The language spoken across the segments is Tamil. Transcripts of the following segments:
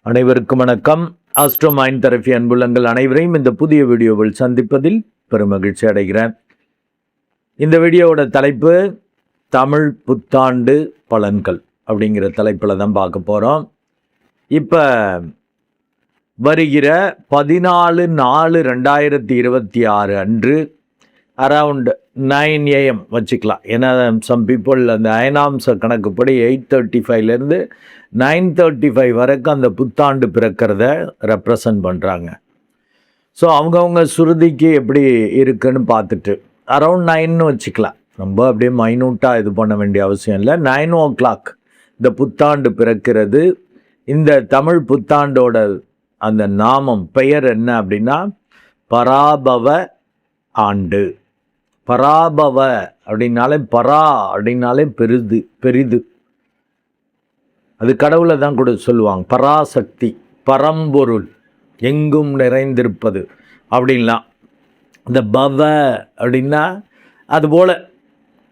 அனைவருக்கும் வணக்கம். ஆஸ்ட்ரோ மைண்ட் தெரபி அன்புள்ளங்கள் அனைவரையும் இந்த புதிய வீடியோவில் சந்திப்பதில் பெருமகிழ்ச்சி அடைகிறேன். இந்த வீடியோவோட தலைப்பு தமிழ் புத்தாண்டு பலன்கள் அப்படிங்கிற தலைப்பில் தான் பார்க்க போகிறோம். இப்போ வருகிற 14/4/2026 அன்று அரவுண்ட் 9 AM வச்சுக்கலாம். ஏன்னா சம் பீப்புள் அந்த அயனாம்ச கணக்குப்படி 8:35 9:35 வரைக்கும் அந்த புத்தாண்டு பிறக்கிறத ரெப்ரசன்ட் பண்ணுறாங்க. ஸோ அவங்கவுங்க சுருதிக்கு எப்படி இருக்குன்னு பார்த்துட்டு அரவுண்ட் 9 வச்சுக்கலாம். ரொம்ப அப்படியே மைனூட்டாக இது பண்ண வேண்டிய அவசியம் இல்லை. 9 o'clock இந்த புத்தாண்டு பிறக்கிறது. இந்த தமிழ் புத்தாண்டோட அந்த நாமம் பெயர் என்ன அப்படின்னா பராபவ ஆண்டு. பராபவ அப்படின்னாலே பரா அப்படின்னாலே பெரிது. அது கடவுளை தான் கூட சொல்லுவாங்க. பராசக்தி, பரம்பொருள், எங்கும் நிறைந்திருப்பது அப்படின்லாம். இந்த பவ அப்படின்னா அதுபோல்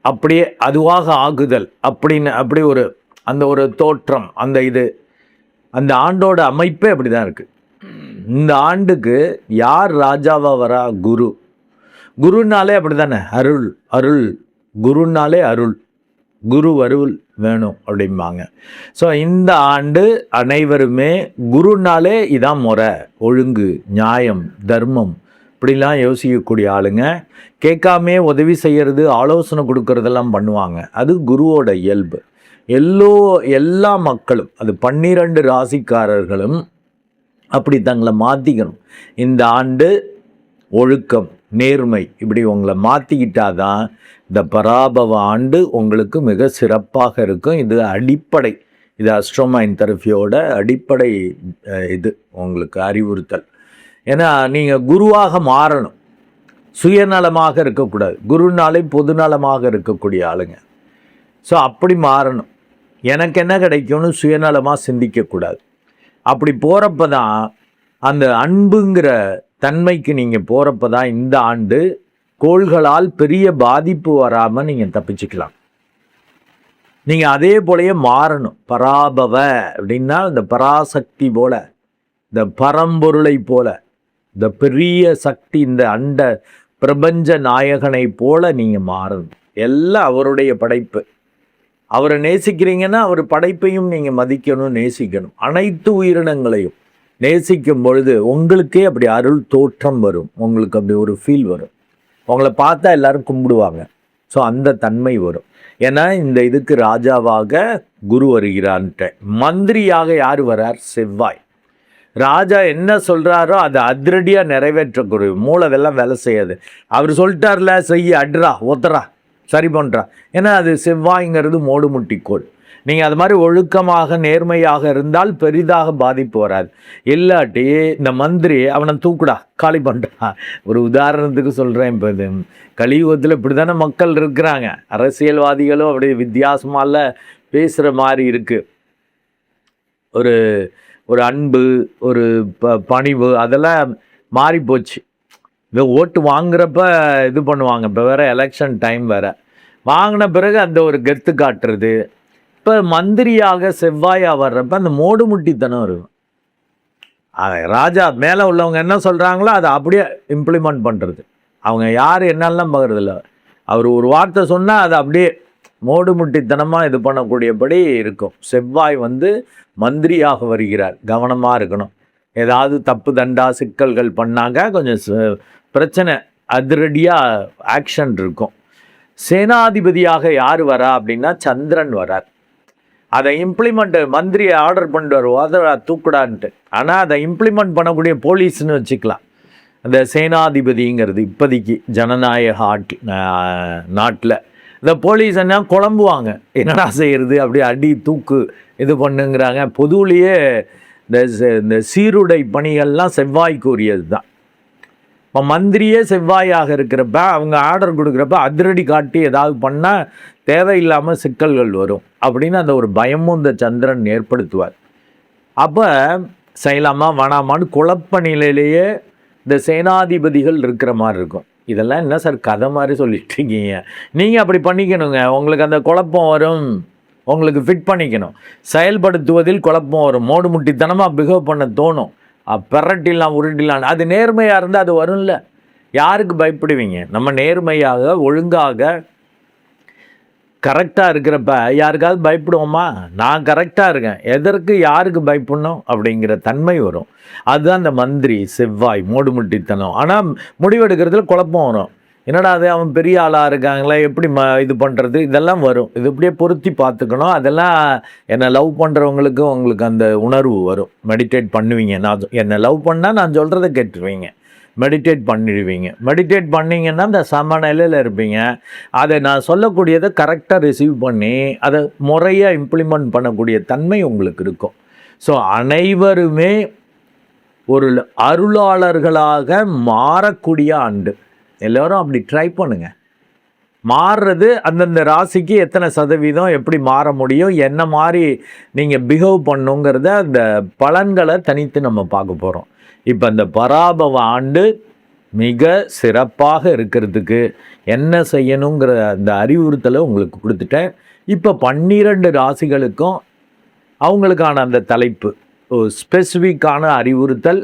அப்படியே அதுவாக ஆகுதல் அப்படின்னு அப்படி ஒரு தோற்றம், அந்த ஆண்டோட அமைப்பே அப்படி தான் இருக்குது. இந்த ஆண்டுக்கு யார் ராஜாவாக வரா? குருனாலே அப்படி தானே, அருள் குருனாலே குரு அருள் வேணும் அப்படிம்பாங்க. ஸோ இந்த ஆண்டு அனைவருமே குருனாலே இதான் முறை, ஒழுங்கு, நியாயம், தர்மம் இப்படிலாம் யோசிக்கக்கூடிய ஆளுங்க. கேட்காமே உதவி செய்கிறது, ஆலோசனை கொடுக்கறதெல்லாம் பண்ணுவாங்க. அது குருவோட இயல்பு. எல்லா மக்களும், அது 12 ராசிக்காரர்களும் அப்படி தங்களை மாற்றிக்கணும். இந்த ஆண்டு ஒழுக்கம், நேர்மை இப்படி உங்களை மாற்றிக்கிட்டாதான் இந்த பராபவ ஆண்டு உங்களுக்கு மிக சிறப்பாக இருக்கும். இது அடிப்படை, இது ஆஸ்ட்ரோ மைண்ட் தெரபியோட அடிப்படை இது உங்களுக்கு அறிவுறுத்தல். ஏன்னா நீங்கள் குருவாக மாறணும், சுயநலமாக இருக்கக்கூடாது. குருனாலே பொதுநலமாக இருக்கக்கூடிய ஆளுங்க. ஸோ அப்படி மாறணும். எனக்கு என்ன கிடைக்கும்னு சுயநலமாக சிந்திக்கக்கூடாது. அப்படி போகிறப்ப தான் அந்த அன்புங்கிற தன்மைக்கு நீங்கள் போகிறப்ப தான் இந்த ஆண்டு கோள்களால் பெரிய பாதிப்பு வராமல் நீங்கள் தப்பிச்சுக்கலாம். நீங்கள் அதே போலயே மாறணும். பராபவ அப்படின்னா இந்த பராசக்தி போல, இந்த பரம்பொருளை போல, இந்த பெரிய சக்தி, இந்த அண்ட பிரபஞ்ச நாயகனை போல நீங்கள் மாறணும். எல்லாம் அவருடைய படைப்பு. அவரை நேசிக்கிறீங்கன்னா அவர் படைப்பையும் நீங்கள் மதிக்கணும், நேசிக்கணும். அனைத்து உயிரினங்களையும் நேசிக்கும் பொழுது உங்களுக்கே அப்படி அருள் தோற்றம் வரும். உங்களுக்கு அப்படி ஒரு ஃபீல் வரும். உங்களை பார்த்தா எல்லாரும் கும்பிடுவாங்க. ஸோ அந்த தன்மை வரும். ஏன்னா இந்த இதுக்கு ராஜாவாக குரு வருகிறான்ட்ட. மந்திரியாக யார் வரார்? செவ்வாய். ராஜா என்ன சொல்கிறாரோ அதை அதிரடியாக நிறைவேற்றக்கூடிய மூளை அதெல்லாம் வேலை செய்யாது. அவர் சொல்லிட்டார்ல, செய்ய, அட்ரா, ஒத்தரா, சரி பண்ணுறா. ஏன்னா அது செவ்வாய்ங்கிறது மோடு முட்டிக்கோள். நீங்கள் அது மாதிரி ஒழுக்கமாக நேர்மையாக இருந்தால் பெரிதாக பாதிப்பு வராது. இல்லாட்டி இந்த மந்திரி அவனை தூக்குடா, காலி பண்ணுறா. ஒரு உதாரணத்துக்கு சொல்கிறேன். இப்போ இது கலியுகத்தில் இப்படி தானே மக்கள் இருக்கிறாங்க. அரசியல்வாதிகளும் அப்படி வித்தியாசமால பேசுகிற மாதிரி இருக்குது. ஒரு அன்பு, ஒரு பணிவு அதெல்லாம் மாறி போச்சு. இந்த ஓட்டு வாங்குறப்ப இது பண்ணுவாங்க. இப்போ வேறு எலெக்ஷன் டைம் வேறு. வாங்கின பிறகு அந்த ஒரு கெத்து காட்டுறது. இப்போ மந்திரியாக செவ்வாயாக வர்றப்ப அந்த மோடு முட்டித்தனம் இருக்கும். ராஜா மேலே உள்ளவங்க என்ன சொல்கிறாங்களோ அதை அப்படியே இம்ப்ளிமெண்ட் பண்ணுறது. அவங்க யார் என்னெல்லாம் பார்க்குறதில்ல. அவர் ஒரு வார்த்தை சொன்னால் அதை அப்படியே மோடு முட்டித்தனமாக இது பண்ணக்கூடியபடி இருக்கும். செவ்வாய் மந்திரியாக வருகிறார். கவனமாக இருக்கணும். ஏதாவது தப்பு தண்டா சிக்கல்கள் பண்ணாங்க கொஞ்சம் பிரச்சனை, அதிரடியாக ஆக்ஷன் இருக்கும். சேனாதிபதியாக யார் வரா அப்படின்னா சந்திரன் வரார். அதை மந்திரியை ஆர்டர் பண்ணிட்டு வருவோம், அதை தூக்குடான்ட்டு. ஆனால் அதை இம்ப்ளிமெண்ட் பண்ணக்கூடிய போலீஸ்னு வச்சுக்கலாம். அந்த சேனாதிபதிங்கிறது இப்போதைக்கு ஜனநாயக நாட்டில் இந்த போலீஸ் என்ன குழம்புவாங்க, என்னடா செய்கிறது, அப்படியே அடி தூக்கு இது பண்ணுங்கிறாங்க. பொதுவிலேயே இந்த சீருடை பணிகள்லாம் செவ்வாய்க்கு உரியது தான். இப்போ மந்திரியே செவ்வாயாக இருக்கிறப்ப அவங்க ஆர்டர் கொடுக்குறப்ப அதிரடி காட்டி ஏதாவது பண்ணால் தேவையில்லாமல் சிக்கல்கள் வரும் அப்படின்னு அந்த ஒரு பயமும் இந்த சந்திரன் ஏற்படுத்துவார். அப்போ செய்யலாமா வேணாமான்னு குழப்ப நிலையிலேயே இந்த சேனாதிபதிகள் இருக்கிற மாதிரி இருக்கும். இதெல்லாம் என்ன சார் கதை மாதிரி சொல்லிட்டு இருக்கீங்க? நீங்கள் அப்படி பண்ணிக்கணுங்க. உங்களுக்கு அந்த குழப்பம் வரும். உங்களுக்கு ஃபிட் பண்ணிக்கணும். செயல்படுத்துவதில் குழப்பம் வரும், மோடு முட்டித்தனமாக பிஹேவ் பண்ண தோணும், பெரட்டிலாம் உருட்டிலாம். அது நேர்மையாக இருந்தால் அது வரும்ல. யாருக்கு பயப்படுவீங்க? நம்ம நேர்மையாக ஒழுங்காக கரெக்டாக இருக்கிறப்ப யாருக்காவது பயப்படுவோமா? நான் கரெக்டாக இருக்கேன், எதற்கு யாருக்கு பயப்படணும் அப்படிங்கிற தன்மை வரும். அதுதான் அந்த மந்திரி செவ்வாய் மோடு முட்டித்தனம். ஆனால் முடிவெடுக்கிறதுல குழப்பம் வரும். என்னடா அது, அவன் பெரிய ஆளாக இருக்காங்களே, எப்படி இது பண்ணுறது, இதெல்லாம் வரும். இது இப்படியே பொருத்தி பார்த்துக்கணும். அதெல்லாம் என்னை லவ் பண்ணுறவங்களுக்கு உங்களுக்கு அந்த உணர்வு வரும். மெடிடேட் பண்ணுவீங்க. நான் என்னை லவ் பண்ணால் நான் சொல்கிறத கேட்டுருவீங்க, மெடிடேட் பண்ணிடுவீங்க. மெடிடேட் பண்ணிங்கன்னா அந்த சமநிலையில் இருப்பீங்க. அதை நான் சொல்லக்கூடியதை கரெக்டாக ரிசீவ் பண்ணி அதை முறையாக இம்ப்ளிமெண்ட் பண்ணக்கூடிய தன்மை உங்களுக்கு இருக்கும். ஸோ அனைவருமே ஒரு அருளாளர்களாக மாறக்கூடிய ஆண்டு. எல்லோரும் அப்படி ட்ரை பண்ணுங்கள். மாறுறது அந்தந்த ராசிக்கு எத்தனை சதவீதம், எப்படி மாற முடியும், என்ன மாதிரி நீங்கள் பிஹேவ் பண்ணுங்கிறத அந்த பலன்களை தனித்து நம்ம பார்க்க போகிறோம். இப்போ அந்த பராபவ ஆண்டு மிக சிறப்பாக இருக்கிறதுக்கு என்ன செய்யணுங்கிற அந்த அறிவுறுத்தலை உங்களுக்கு கொடுத்துட்டேன். இப்போ 12 ராசிகளுக்கும் அவங்களுக்கான அந்த தலைப்பு ஸ்பெசிஃபிக்கான அறிவுறுத்தல்.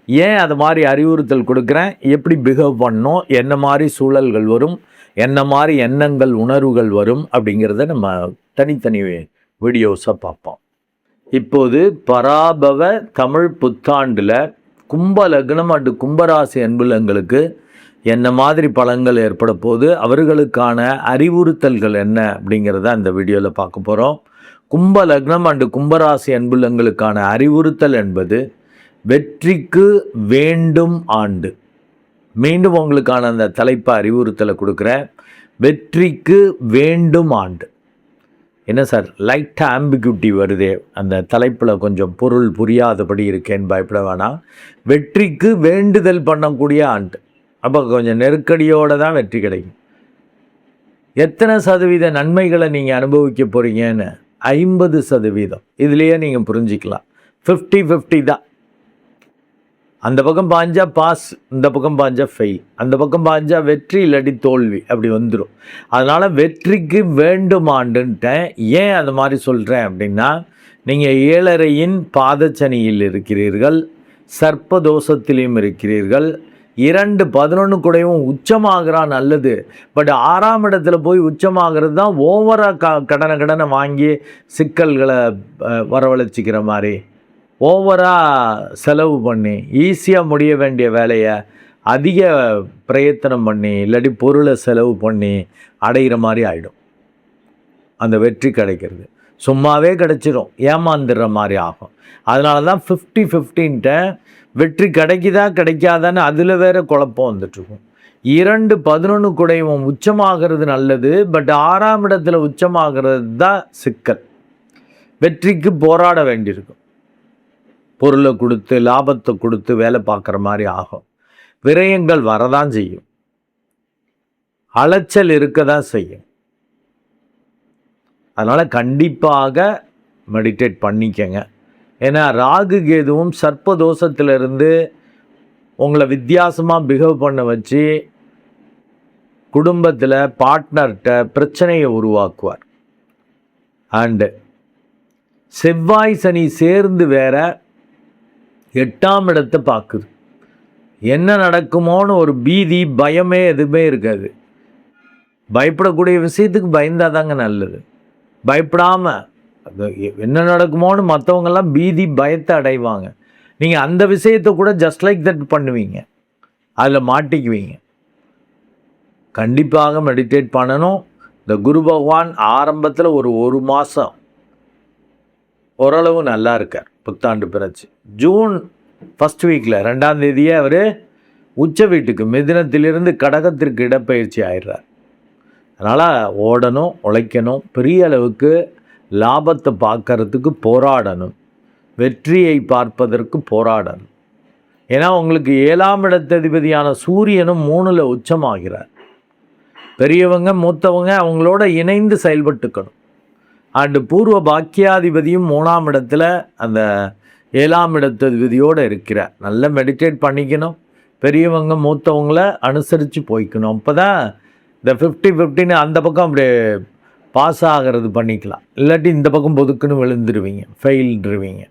ஏன் அது மாதிரி அறிவுறுத்தல் கொடுக்குறேன், எப்படி பிஹேவ் பண்ணணும், என்ன மாதிரி சூழல்கள் வரும், என்ன மாதிரி எண்ணங்கள் உணர்வுகள் வரும் அப்படிங்கிறத நம்ம தனித்தனி வீடியோஸாக பார்ப்போம். இப்போது பராபவ தமிழ் புத்தாண்டில் கும்ப லக்னம் அண்டு கும்பராசி அன்புலங்களுக்கு என்ன மாதிரி பலன்கள் ஏற்பட போது, அவர்களுக்கான அறிவுறுத்தல்கள் என்ன அப்படிங்கிறத அந்த வீடியோவில் பார்க்க போகிறோம். கும்ப லக்னம் அண்டு கும்பராசி அன்புலங்களுக்கான அறிவுறுத்தல் என்பது வெற்றிக்கு வேண்டும் ஆண்டு. மீண்டும் உங்களுக்கான அந்த தலைப்பை அறிவுறுத்தலை கொடுக்குறேன். வெற்றிக்கு வேண்டும் ஆண்டு. என்ன சார் லைட்டாக ஆம்பிக்யூட்டி வருதே, அந்த தலைப்பில் கொஞ்சம் பொருள் புரியாதபடி இருக்கேன்னு பயப்பட வேணாம். வெற்றிக்கு வேண்டுதல் பண்ணக்கூடிய ஆண்டு. அப்போ கொஞ்சம் நெருக்கடியோடு தான் வெற்றி கிடைக்கும். எத்தனை சதவீத நன்மைகளை நீங்கள் அனுபவிக்க போகிறீங்கன்னு 50%. இதுலேயே நீங்கள் புரிஞ்சிக்கலாம். 50-50 தான். அந்த பக்கம் பாஞ்சா பாஸ், இந்த பக்கம் பாஞ்சா ஃபெயில், அந்த பக்கம் பாஞ்சா வெற்றி இல்லாட்டி தோல்வி, அப்படி வந்துடும். அதனால் வெற்றிக்கு வேண்டும் ஆண்டுன்ட்டேன். ஏன் அது மாதிரி சொல்கிறேன் அப்படின்னா, நீங்கள் 7.5 பாதச்சனியில் இருக்கிறீர்கள், சர்ப்பதோஷத்திலையும் இருக்கிறீர்கள். 2-11 கூடவும் உச்சமாகறான் நல்லது. பட் 6ஆம் இடத்துல போய் உச்சமாகிறது தான் ஓவராக கடனை வாங்கி சிக்கல்களை வரவழைச்சிக்கிற மாதிரி, ஓவராக செலவு பண்ணி ஈஸியாக முடிய வேண்டிய வேலையை அதிக பிரயத்தனம் பண்ணி இல்லாட்டி பொருளை செலவு பண்ணி அடைகிற மாதிரி ஆகிடும். அந்த வெற்றி கிடைக்கிறது சும்மாவே கிடைச்சிடும், ஏமாந்துடுற மாதிரி ஆகும். அதனால தான் 50-50ன்ட்ட வெற்றி கிடைக்குதா கிடைக்காதான்னு அதில் வேறு குழப்பம் வந்துட்டுருக்கும். 2-11 கூடவும் உச்சமாகிறது நல்லது. பட் 6ஆம் இடத்துல உச்சமாகிறது தான் சிக்கல். வெற்றிக்கு போராட வேண்டியிருக்கும். பொருளை கொடுத்து லாபத்தை கொடுத்து வேலை பார்க்குற மாதிரி ஆகும். விரயங்கள் வரதான் செய்யும், அலைச்சல் இருக்க தான் செய்யும். அதனால் கண்டிப்பாக மெடிடேட் பண்ணிக்கங்க. ஏன்னா ராகு கேதுவும் சர்ப்பதோஷத்திலிருந்து உங்களை வித்தியாசமாக பிஹேவ் பண்ண வச்சு குடும்பத்தில் பார்ட்னர்கிட்ட பிரச்சனையை உருவாக்குவார். அண்டு செவ்வாய் சனி சேர்ந்து வேற 8ஆம் இடத்தை பார்க்குது. என்ன நடக்குமோன்னு ஒரு பீதி பயமே எதுவுமே இருக்காது. பயப்படக்கூடிய விஷயத்துக்கு பயந்தாதாங்க நல்லது. பயப்படாமல் அது என்ன நடக்குமோன்னு மற்றவங்கெல்லாம் பீதி பயத்தை அடைவாங்க. நீங்கள் அந்த விஷயத்தை கூட ஜஸ்ட் லைக் தட் பண்ணுவீங்க, அதில் மாட்டிக்குவீங்க. கண்டிப்பாக மெடிடேட் பண்ணணும். இந்த குரு பகவான் ஆரம்பத்தில் ஒரு மாதம் ஓரளவு நல்லா இருக்கார். புத்தாண்டு பிறச்சு ஜூன் 1st வீக்கில் 2ஆம் தேதியே அவர் உச்ச வீட்டுக்கு மிதுனத்திலிருந்து கடகத்திற்கு இடப்பெயர்ச்சி ஆயிடுறார். அதனால் ஓடணும், உழைக்கணும், பெரிய அளவுக்கு லாபத்தை பார்க்கறதுக்கு போராடணும், வெற்றியை பார்ப்பதற்கு போராடணும். ஏன்னா உங்களுக்கு 7ஆம் இடத்ததிபதியான சூரியனும் 3ல் உச்சமாகிறார். பெரியவங்க மூத்தவங்க அவங்களோட இணைந்து செயல்பட்டுக்கணும். அண்டு பூர்வ பாக்கியாதிபதியும் 3ஆம் இடத்துல அந்த 7ஆம் இடத்ததிபதியோடு இருக்கிறார். நல்லா மெடிடேட் பண்ணிக்கணும், பெரியவங்க மூத்தவங்களை அனுசரித்து போய்க்கணும். அப்போ தான் இந்த 50-50ன்னு அந்த பக்கம் அப்படியே பாஸ் ஆகிறது பண்ணிக்கலாம். இல்லாட்டி இந்த பக்கம் பொதுக்குன்னு விழுந்துருவீங்க, ஃபெயில்டுருவீங்க.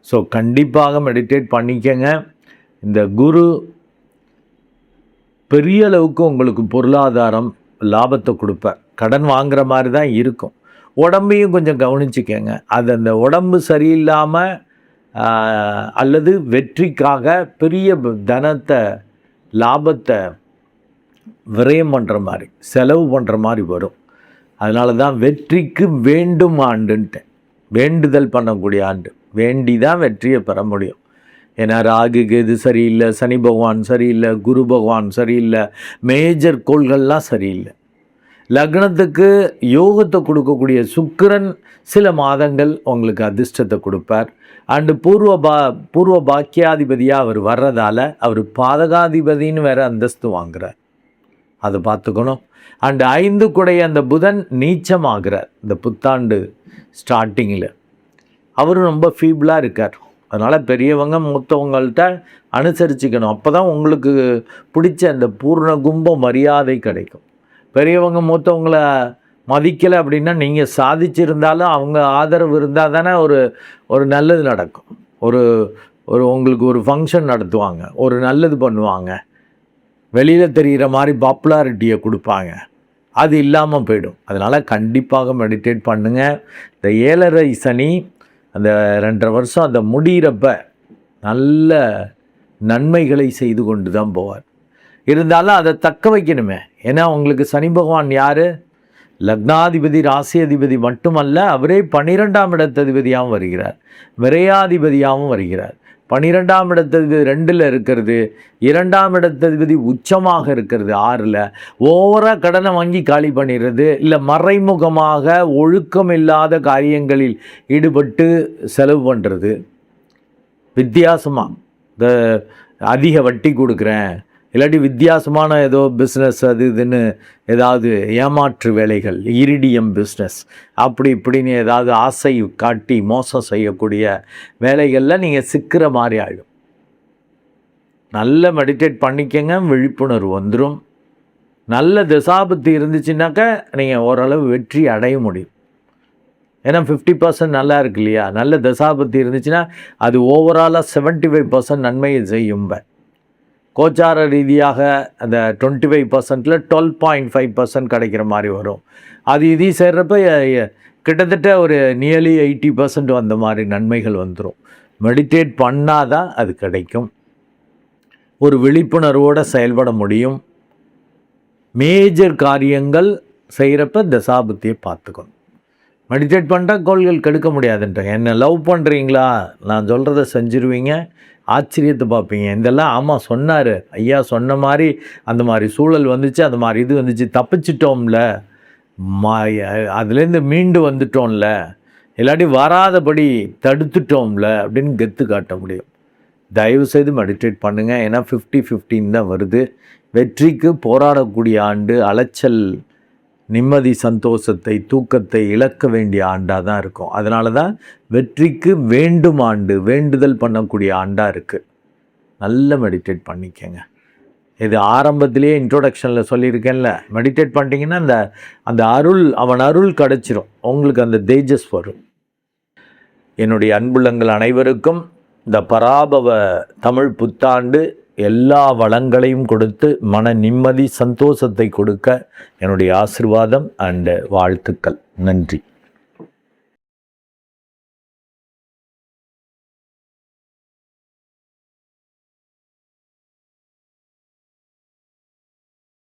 ஸோ கண்டிப்பாக மெடிடேட் பண்ணிக்கங்க. இந்த குரு பெரிய அளவுக்கு உங்களுக்கு பொருளாதாரம் லாபத்தை கொடுப்பார். கடன் வாங்குற மாதிரி தான் இருக்கும். உடம்பையும் கொஞ்சம் கவனிச்சுக்கங்க. அது அந்த உடம்பு சரியில்லாமல் அல்லது வெற்றிக்காக பெரிய தனத்தை லாபத்தை விரயம் பண்ணுற மாதிரி செலவு பண்ணுற மாதிரி வரும். அதனால தான் வெற்றிக்கு வேண்டும் ஆண்டுன்ட்டேன். வேண்டுதல் பண்ணக்கூடிய ஆண்டு. வேண்டி தான் வெற்றியை பெற முடியும். ஏன்னா ராகுக்கு இது சரியில்லை, சனி பகவான் சரியில்லை, குரு பகவான் சரியில்லை, மேஜர் கோள்கள்லாம் சரியில்லை. லக்னத்துக்கு யோகத்தை கொடுக்கக்கூடிய சுக்கிரன் சில மாதங்கள் உங்களுக்கு அதிர்ஷ்டத்தை கொடுப்பார். அண்டு பூர்வ பாக்கியாதிபதியாக அவர் வர்றதால அவர் பாதகாதிபதின்னு வேறு அந்தஸ்து வாங்குறார். அதை பார்த்துக்கணும். அண்டு 5 குடைய அந்த புதன் நீச்சமாகிறார் இந்த புத்தாண்டு ஸ்டார்டிங்கில். அவரும் ரொம்ப ஃபீபிளாக இருக்கார். அதனால் பெரியவங்க மூத்தவங்கள்ட்ட அனுசரிச்சுக்கணும். அப்போ தான் உங்களுக்கு பிடிச்ச அந்த பூர்ண கும்ப மரியாதை கிடைக்கும். பெரியவங்க மூத்தவங்களை மதிக்கலை அப்படின்னா நீங்கள் சாதிச்சிருந்தாலும் அவங்க ஆதரவு இருந்தால் தானே ஒரு நல்லது நடக்கும். ஒரு உங்களுக்கு ஒரு ஃபங்க்ஷன் நடத்துவாங்க, ஒரு நல்லது பண்ணுவாங்க, வெளியில் தெரிகிற மாதிரி பாப்புலாரிட்டியை கொடுப்பாங்க. அது இல்லாமல் போயிடும். அதனால் கண்டிப்பாக மெடிடேட் பண்ணுங்கள். இந்த 7.5 சனி அந்த 2.5 வருஷம் அந்த முடிகிறப்ப நல்ல நன்மைகளை செய்து கொண்டு தான் போவார். இருந்தாலும் அதை தக்க வைக்கணுமே. ஏன்னா உங்களுக்கு சனி பகவான் யார்? லக்னாதிபதி ராசி அதிபதி மட்டுமல்ல, அவரே 12ஆம் இடத்ததிபதியாகவும் வருகிறார், விரையாதிபதியாகவும் வருகிறார். 12ஆம் இடத்ததிபதி 2ல் இருக்கிறது, 2ஆம் இடத்ததிபதி உச்சமாக இருக்கிறது 6ல். ஓவராக கடனை வாங்கி காலி பண்ணிடுறது, இல்லை மறைமுகமாக ஒழுக்கம் இல்லாத காரியங்களில் ஈடுபட்டு செலவு பண்ணுறது, வித்தியாசமாக இந்த அதிக வட்டி கொடுக்குறேன், இல்லாட்டி வித்தியாசமான ஏதோ பிஸ்னஸ் அது இதுன்னு ஏதாவது ஏமாற்று வேலைகள், இரிடியம் பிஸ்னஸ் அப்படி இப்படின்னு ஏதாவது ஆசை காட்டி மோசம் செய்யக்கூடிய வேலைகளில் நீங்கள் சிக்கிற மாதிரி ஆகிடும். நல்ல மெடிடேட் பண்ணிக்கங்க, விழிப்புணர்வு வந்துடும். நல்ல தசாபுத்தி இருந்துச்சுன்னாக்கா நீங்கள் ஓரளவு வெற்றி அடைய முடியும். ஏன்னா 50% நல்லா இருக்கு இல்லையா? நல்ல தசாபுத்தி இருந்துச்சுன்னா அது ஓவராலாக 75% நன்மையை செய்யும். கோச்சார ரீதியாக அந்த 25%ல் 12.5% கிடைக்கிற மாதிரி வரும். அது இதையும் சேர்றப்ப கிட்டத்தட்ட ஒரு நியர்லி 80% வந்த மாதிரி நன்மைகள் வந்துடும். மெடிடேட் பண்ணாதான் அது கிடைக்கும். ஒரு விழிப்புணர்வோடு செயல்பட முடியும். மேஜர் காரியங்கள் செய்கிறப்ப தசாபுத்தியை பார்த்துக்கணும். மெடிடேட் பண்ணிட்டால் கோள்கள் கெடுக்க முடியாதுன்றாங்க. என்ன லவ் பண்ணுறீங்களா? நான் சொல்கிறத செஞ்சுருவீங்க, ஆச்சரியத்தை பார்ப்பீங்க. இதெல்லாம் ஆமாம் சொன்னார் ஐயா, சொன்ன மாதிரி அந்த மாதிரி சூழல் வந்துச்சு, அந்த மாதிரி இது வந்துச்சு, தப்பிச்சிட்டோம்ல, அதுலேருந்து மீண்டு வந்துட்டோம்ல, இல்லாட்டி வராதபடி தடுத்துட்டோம்ல அப்படின்னு கெத்து காட்ட முடியும். தயவுசெய்து மெடிடேட் பண்ணுங்கள். ஏன்னா 50-15 தான் வருது. வெற்றிக்கு போராடக்கூடிய ஆண்டு. அலைச்சல், நிம்மதி, சந்தோஷத்தை, தூக்கத்தை இழக்க வேண்டிய ஆண்டாக தான் இருக்கும். அதனால தான் வெற்றிக்கு வேண்டும் ஆண்டு, வேண்டுதல் பண்ணக்கூடிய ஆண்டாக இருக்குது. நல்ல மெடிடேட் பண்ணிக்கங்க. இது ஆரம்பத்திலேயே இன்ட்ரோடக்ஷனில் சொல்லியிருக்கேன்ல, மெடிடேட் பண்ணிட்டீங்கன்னா அந்த அவன் அருள் கிடச்சிரும், உங்களுக்கு அந்த தேஜஸ் வரும். என்னுடைய அன்புள்ளங்கள் அனைவருக்கும் இந்த பராபவ தமிழ் புத்தாண்டு எல்லா வளங்களையும் கொடுத்து மன நிம்மதி, சந்தோஷத்தை கொடுக்க என்னுடைய ஆசீர்வாதம் அண்ட் வாழ்த்துக்கள். நன்றி.